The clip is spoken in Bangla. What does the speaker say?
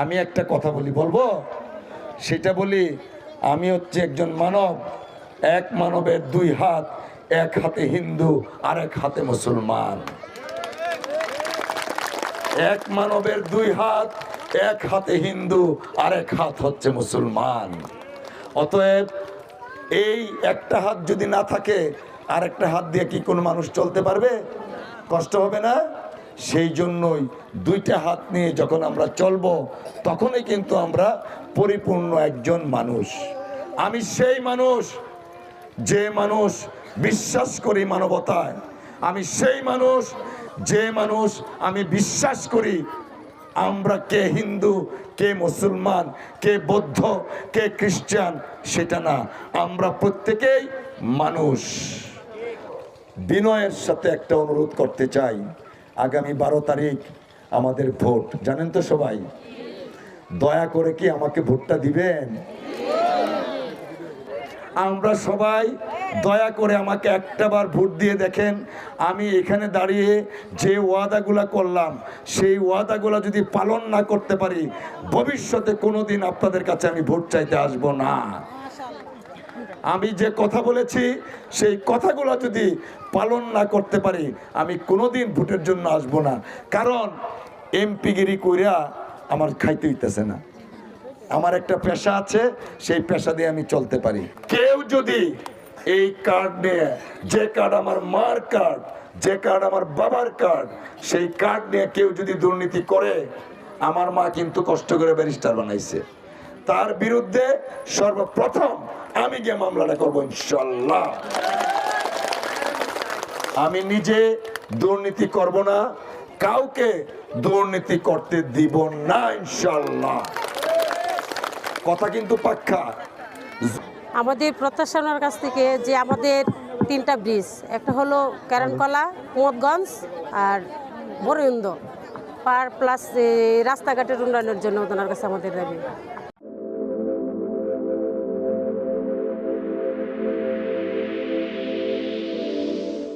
আমি একটা কথা বলবো, সেটা বলি, আমি হচ্ছে একজন মানব, এক মানবের দুই হাত, এক হাতে হিন্দু আর এক হাতে মুসলমান। এক মানবের দুই হাত, এক হাতে হিন্দু আর এক হাত হচ্ছে মুসলমান। অতএব এই একটা হাত যদি না থাকে, আর একটা হাত দিয়ে কি কোনো মানুষ চলতে পারবে? কষ্ট হবে না? সেই জন্যই দুইটা হাত নিয়ে যখন আমরা চলবো, তখনই কিন্তু আমরা পরিপূর্ণ একজন মানুষ। আমি সেই মানুষ, যে মানুষ বিশ্বাস করি মানবতায়। আমি সেই মানুষ, যে মানুষ আমি বিশ্বাস করি আমরা কে হিন্দু, কে মুসলমান, কে বৌদ্ধ, কে খ্রিস্টান, সেটা না, আমরা প্রত্যেকেই মানুষ। বিনয়ের সাথে একটা অনুরোধ করতে চাই, আগামী 12 তারিখ আমাদের ভোট, জানেন তো সবাই। দয়া করে কি আমাকে ভোটটা দিবেন? আমরা সবাই দয়া করে আমাকে একটাবার ভোট দিয়ে দেখেন। আমি এখানে দাঁড়িয়ে যে ওয়াদাগুলা করলাম, সেই ওয়াদাগুলা যদি পালন না করতে পারি, ভবিষ্যতে কোনোদিন আপনাদের কাছে আমি ভোট চাইতে আসব না। আমি যে কথা বলেছি, সেই কথাগুলো যদি পালন না করতে পারি, আমি কোনোদিন ভোটের জন্য আসব না। কারণ এমপিগিরি কইরা আমার খাইতে হইতেছে না। আমার একটা পেশা আছে, সেই পেশা দিয়ে আমি চলতে পারি। কেউ যদি এই কার্ড নিয়ে, যে কার্ড আমার মার কার্ড, যে কার্ড আমার বাবার কার্ড, সেই কার্ড নিয়ে কেউ যদি দুর্নীতি করে, আমার মা কিন্তু কষ্ট করে ব্যারিস্টার বানাইছে, তার বিরুদ্ধে সর্বপ্রথম আমি গিয়ে মামলাটা করবো ইনশাল্লাহ। আমি নিজে দুর্নীতি করব না, কাউকে দুর্নীতি করতে দিব না ইনশাল্লাহ। কথা কিন্তু পাক্কা। আমাদের প্রত্যাশার কাছ থেকে যে আমাদের 3টা ব্রিজ, একটা হলো কারণকলা, কুমতগঞ্জ আর বরইন্দ পার প্লাস রাস্তাঘাটের উন্নয়নের জন্য ওনার কাছে আমাদের দাবি।